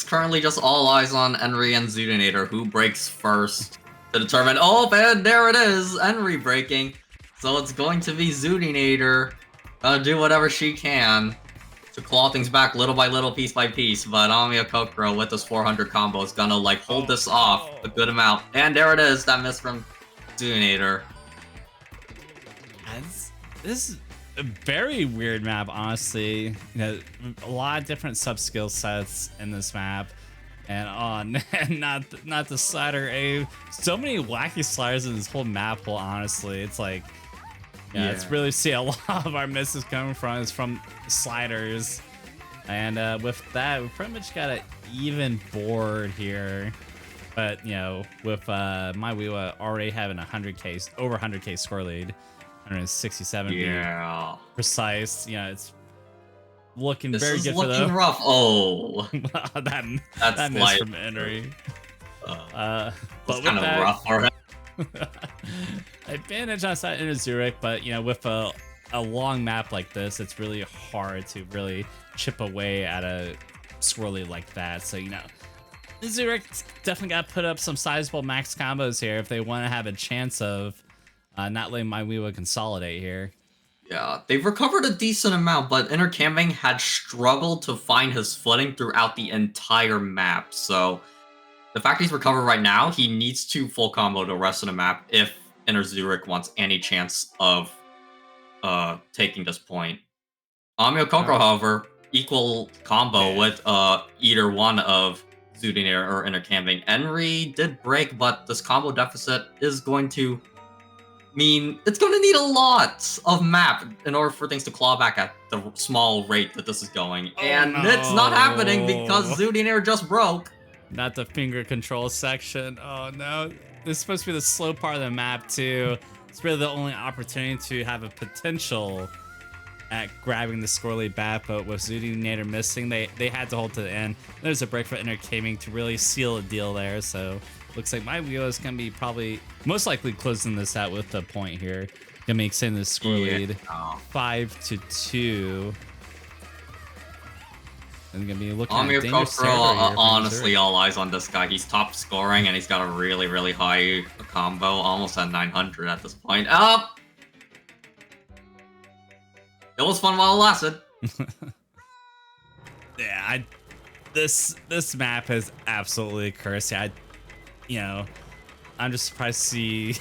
currently just all eyes on Enry and Zoodinator, who breaks first to determine, oh, and there it is, Enry breaking. So it's going to be Zoodinator, gonna do whatever she can to claw things back little by little, piece by piece, but Amiya Kokoro with this 400 combo is gonna, like, hold this off a good amount. And there it is, that miss from Zoodinator. This is a very weird map, honestly. You know, a lot of different sub skill sets in this map, and not the slider A. So many wacky sliders in this whole map. Well, honestly, it's like, yeah, it's really see a lot of our misses coming from is from sliders, and with that, we pretty much got an even board here. But you know, with MyWeewa already having 100k over 100k score lead. 167 Yeah. precise. Yeah, it's looking This very is good for looking them. rough. Oh. that miss like- from Henry. That's But kind of rough for him. Advantage on side interxoorik, but you know, with a long map like this, it's really hard to really chip away at a swirly like that. So you know, Zurich definitely got to put up some sizable max combos here if they want to have a chance of not letting MyWeewa consolidate here. Yeah, they've recovered a decent amount, but Intercamping had struggled to find his footing throughout the entire map. So the fact he's recovered right now, he needs to full combo the rest of the map if interxoorik wants any chance of taking this point. Amiya Kokoro, however, equal combo with either one of Zoodinator or Intercamping. Enry did break, but this combo deficit is going to mean it's going to need a lot of map in order for things to claw back at the small rate that this is going. And it's not happening because Zoodinator just broke. Not the finger control section. Oh no. This is supposed to be the slow part of the map too. It's really the only opportunity to have a potential at grabbing the score lead back, but with Zoodinator missing, they had to hold to the end. There's a break for Intercaming to really seal a deal there, so looks like MyWeewa is going to be probably most likely closing this out with the point here. Gonna be extending the score lead 5-2. And gonna be looking Amiya at dangerous Kokoro, territory here for honestly, Zurich. all eyes on this guy. He's top scoring and he's got a really, really high combo, almost at 900 at this point. Up! It was fun while it lasted. Yeah, this map is absolutely cursed. I'm just surprised to see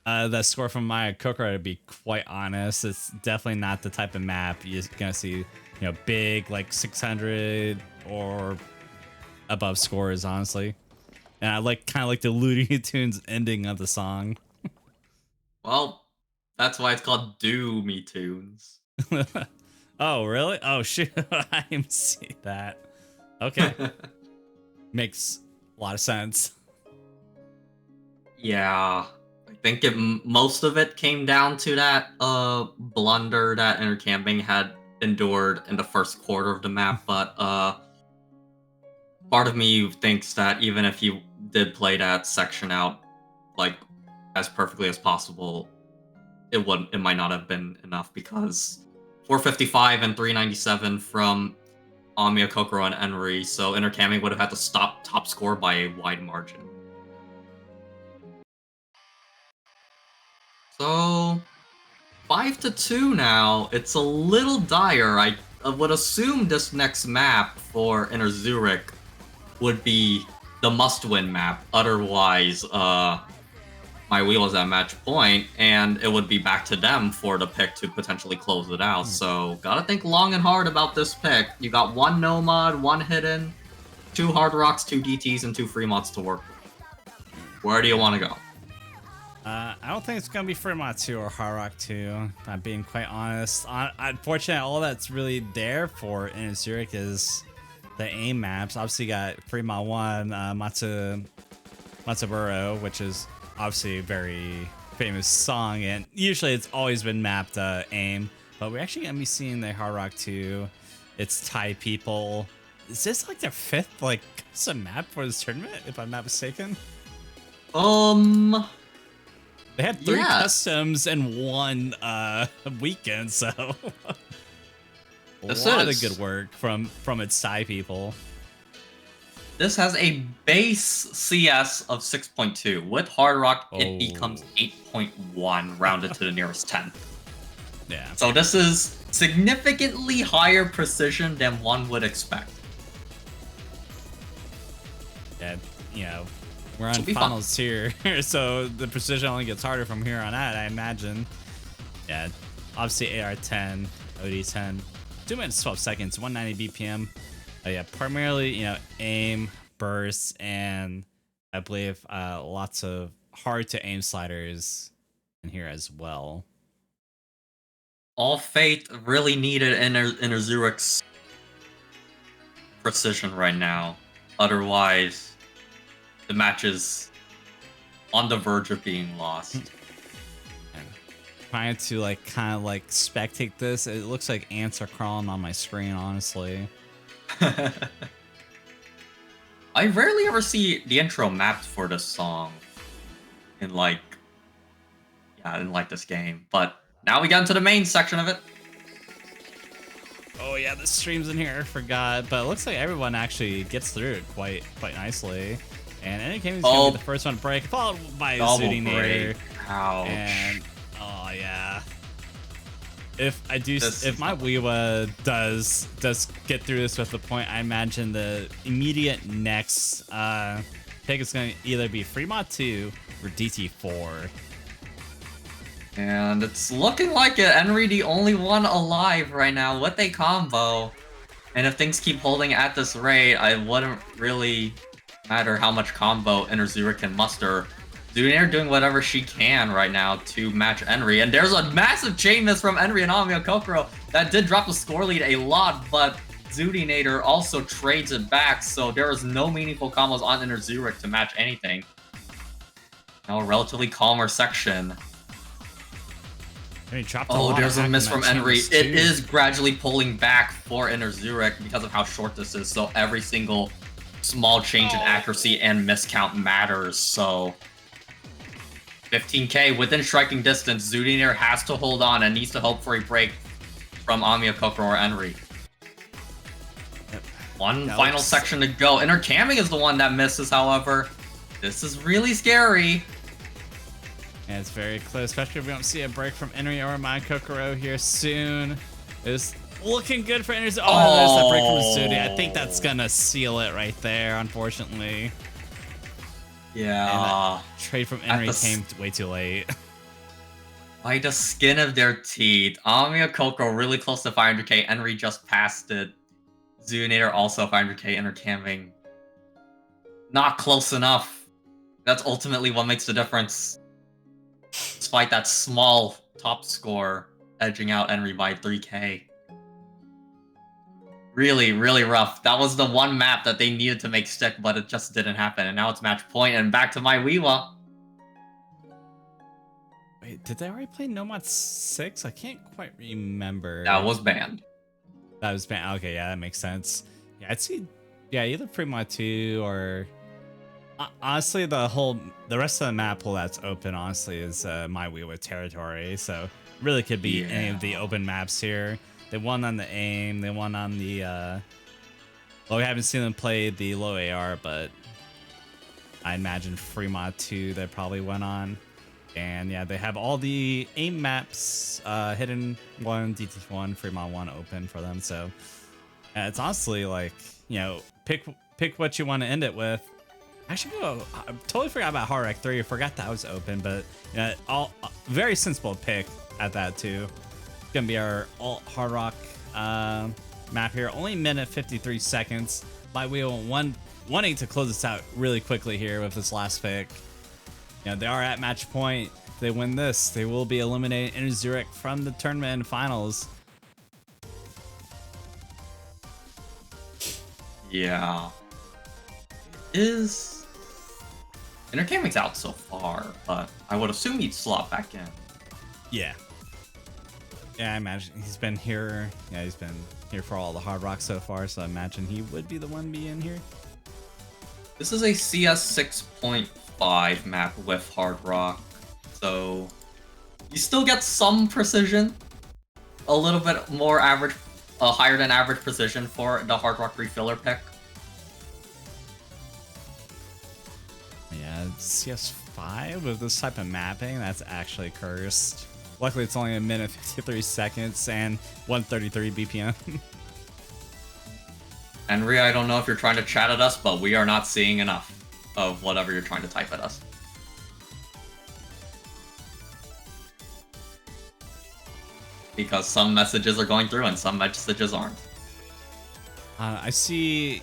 that score from Maya Kokoro, to be quite honest. It's definitely not the type of map you're gonna see, big like 600 or above scores, honestly. And I like kind of like the Looney Tunes ending of the song. Well, that's why it's called Do Me Tunes. Oh, really? Oh, shoot. I didn't see that. Okay. Makes a lot of sense. Yeah, I think most of it came down to that blunder that intercamping had endured in the first quarter of the map, but part of me thinks that even if you did play that section out like as perfectly as possible, it might not have been enough because 455 and 397 from Amiya, Kokoro, and Enri, so intercamping would have had to stop top score by a wide margin. So 5-2 now. It's a little dire. I would assume this next map for interxoorik would be the must-win map. Otherwise, MyWeewa's at match point, and it would be back to them for the pick to potentially close it out. So gotta think long and hard about this pick. You got 1 Nomad, 1 Hidden, 2 Hard Rocks, 2 DTs, and 2 Free Mods to work with. Where do you want to go? I don't think it's gonna be Fremont 2 or Hard Rock 2. If I'm being quite honest. Unfortunately, all that's really there for interxoorik is the aim maps. Obviously, you got Fremont 1, Matsuburo, which is obviously a very famous song, and usually it's always been mapped aim. But we're actually gonna be seeing the Hard Rock 2. It's Thai people. Is this like their 5th like custom map for this tournament, if I'm not mistaken? They had 3 customs and 1 weekend, so a lot of good work from its Thai people. This has a base CS of 6.2. With Hard Rock, it becomes 8.1, rounded to the nearest 10th. Yeah. So this is significantly higher precision than one would expect. Yeah, you know, we're on finals here, so the precision only gets harder from here on out, I imagine. Yeah, obviously AR10, OD10, 2 minutes 12 seconds, 190 BPM. Yeah, primarily, you know, aim, bursts, and I believe lots of hard to aim sliders in here as well. All Fate really needed interxoorik's precision right now. Otherwise, the match is on the verge of being lost. And trying to like kind of like spectate this, it looks like ants are crawling on my screen, honestly. I rarely ever see the intro mapped for this song in this game, but now we got into the main section of it. Oh yeah, the stream's in here, I forgot, but it looks like everyone actually gets through it quite nicely. And NK is gonna be the first one to break, followed by Zoodinator. Ouch. And oh yeah. If MyWeewa does get through this with the point, I imagine the immediate next pick is gonna either be Fremont 2 or DT4. And it's looking like it. Enri the only one alive right now with a combo. And if things keep holding at this rate, I wouldn't really matter how much combo interxoorik can muster. Zoodinator doing whatever she can right now to match Enri. And there's a massive chain miss from Enri and Amiya Kokoro that did drop the score lead a lot, but Zoodinator also trades it back, so there is no meaningful combos on interxoorik to match anything. Now a relatively calmer section. Oh, there's a miss from Enri. It is gradually pulling back for interxoorik because of how short this is, so every single small change in accuracy and miscount matters, so 15k within striking distance. Zoodinator has to hold on and needs to hope for a break from Amiya, Kokoro, or Enri. One final section to go. Intercamming is the one that misses, however. This is really scary. Yeah, it's very close, especially if we don't see a break from Enri or MyKokoro here soon. It's looking good for Enri. Oh, there's that break from Zoodie. I think that's gonna seal it right there, unfortunately. Yeah. Trade from Enri came way too late. By the skin of their teeth. Amiya Kokoro really close to 500k. Enri just passed it. Zoodinator also 500k. Intercamming not close enough. That's ultimately what makes the difference. Despite that small top score edging out Henry by 3k. Really, really rough. That was the one map that they needed to make stick, but it just didn't happen. And now it's match point, and back to MyWeewa. Wait, did they already play No Mod 6? I can't quite remember. That was banned. That was banned. Okay, yeah, that makes sense. Yeah, I'd see. Yeah, either Premod 2 or honestly, the rest of the map pool that's open, honestly, is MyWeewa territory. So really could be any of the open maps here. They won on the aim. They won on the. Well, we haven't seen them play the low AR, but I imagine Fremont 2 they probably went on. And yeah, they have all the aim maps, Hidden 1, DT1, Fremont 1 open for them. So it's honestly like, you know, pick what you want to end it with. Actually, I totally forgot about Hard Rock 3. I forgot that was open, but yeah, very sensible pick at that too. It's gonna be our alt Hard Rock map here. Only a minute 53 seconds. MyWeewa wanting to close this out really quickly here with this last pick. You know, they are at match point. If they win this, they will be eliminating interxoorik from the tournament and finals. Yeah. Is Entertainment's out so far, but I would assume he'd slot back in. Yeah. Yeah, I imagine he's been here. Yeah, he's been here for all the Hard Rock so far, so I imagine he would be the one be in here. This is a CS 6.5 map with Hard Rock, so you still get some precision, a little bit more average, higher than average precision for the Hard Rock refiller pick. Yeah, CS5 with this type of mapping, that's actually cursed. Luckily, it's only a minute 53 seconds and 133 BPM. Henry, I don't know if you're trying to chat at us, but we are not seeing enough of whatever you're trying to type at us. Because some messages are going through and some messages aren't. I see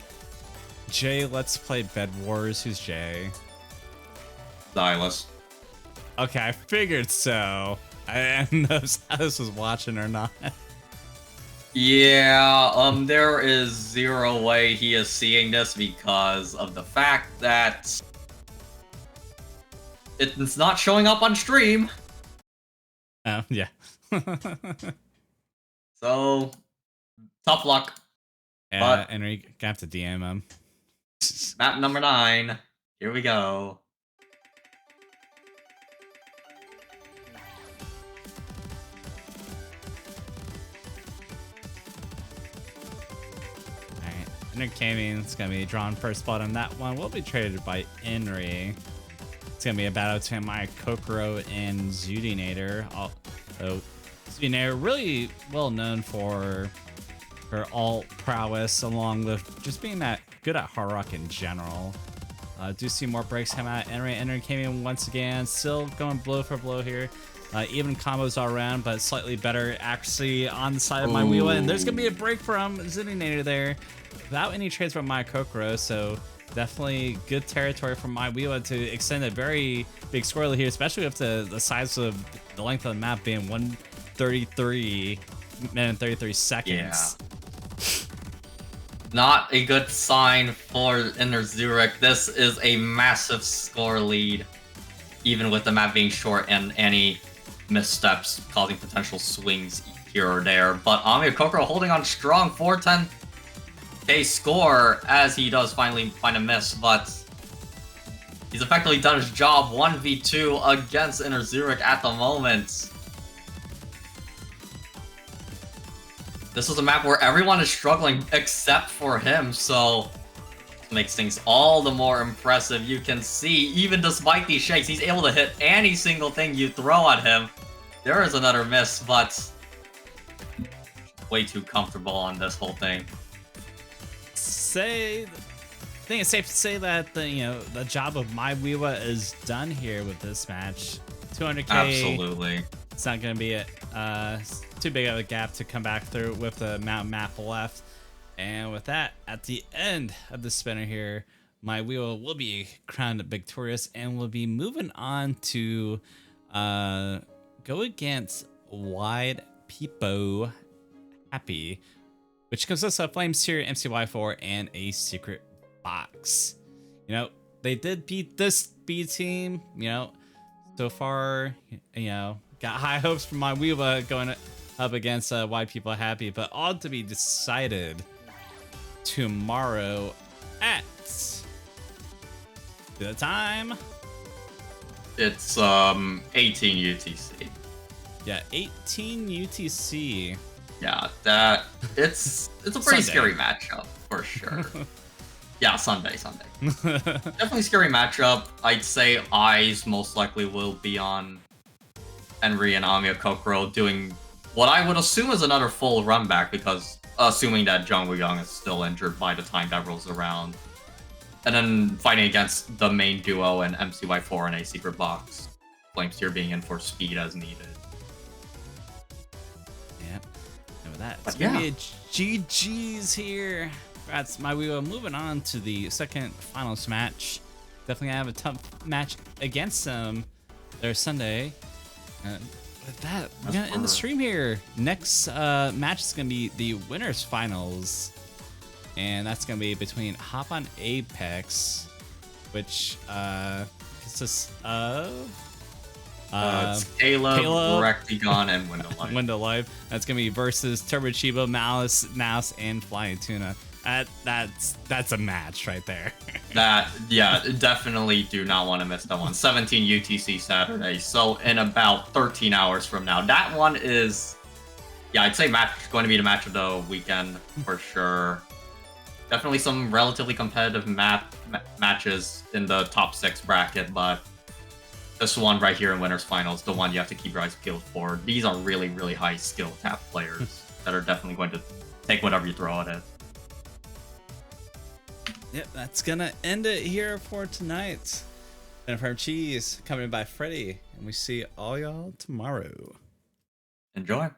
Jay, let's play Bed Wars. Who's Jay? Xylus. Okay, I figured so. I didn't know if Xylus was watching or not. Yeah, there is zero way he is seeing this because of the fact that it's not showing up on stream. Oh, yeah. So, tough luck. Yeah, But Henry, gonna have to DM him. map number 9. Here we go. Alright, Entertainment is gonna be drawn first blood on that one. Will be traded by Henry. It's gonna be a battle between my Kokoro and Zudinator. So Zudinator really well known for her alt prowess, along with just being that good at hard rock in general. Do see more breaks come out. Henry came in once again, still going blow for blow here. Even combos all around, but slightly better accuracy on the side of MyWeewa. And there's gonna be a break from Zudinator there, without any trades from my Kokoro. So definitely good territory from MyWeewa to extend a very big score here, especially with the size of the length of the map being 133 minute 33 seconds. Yeah. Not a good sign for interxoorik. This is a massive score lead, even with the map being short and any missteps causing potential swings here or there. But Ami Kokoro holding on strong, 410k score as he does finally find a miss, but he's effectively done his job. 1v2 against interxoorik at the moment. This is a map where everyone is struggling except for him, so it makes things all the more impressive. You can see, even despite these shakes, he's able to hit any single thing you throw at him. There is another miss, but way too comfortable on this whole thing. I think it's safe to say that the job of MyWeewa is done here with this match. 200k. Absolutely. It's not going to be too big of a gap to come back through with the mountain map left. And with that, at the end of the spinner here, MyWeewa will be crowned victorious and will be moving on to go against Wide Peepo Happy, which consists of Flame Seer, MCY4, and a secret box. You know, they did beat this B team, you know, so far, you know, got high hopes for MyWeewa going up against Wide People Happy, but all to be decided tomorrow at the time. It's 18 UTC. Yeah, 18 UTC. Yeah, it's a pretty Sunday. scary matchup for sure. Yeah, Sunday. Definitely scary matchup. I'd say eyes most likely will be on Henry and Amiya Kokoro doing what I would assume is another full run back, because assuming that Jung Woo-young is still injured by the time that rolls around. And then fighting against the main duo and MCY4 in a secret box. Flameseer being in for speed as needed. Yep. And with that, it's But gonna yeah. be a GG's here. That's MyWeewa. Moving on to the second finals match. Definitely gonna have a tough match against them there Sunday. With that, we're gonna end the stream here. Next match is gonna be the winners finals, and that's gonna be between Hop on Apex, which consists of It's Caleb, Rectigon, and Window Light. Window Live. That's gonna be versus Turbo Chiba, Malice, Mouse, and Flying Tuna. That's a match right there. Definitely do not want to miss that one. 17 UTC Saturday, so in about 13 hours from now. That one is, yeah, I'd say going to be the match of the weekend for sure. Definitely some relatively competitive matches in the top 6 bracket, but this one right here in Winners Finals, the one you have to keep your eyes peeled for. These are really, really high skill tap players that are definitely going to take whatever you throw at it. Yep, that's gonna end it here for tonight. And from Cheese, coming by Freddy, and we see all y'all tomorrow. Enjoy.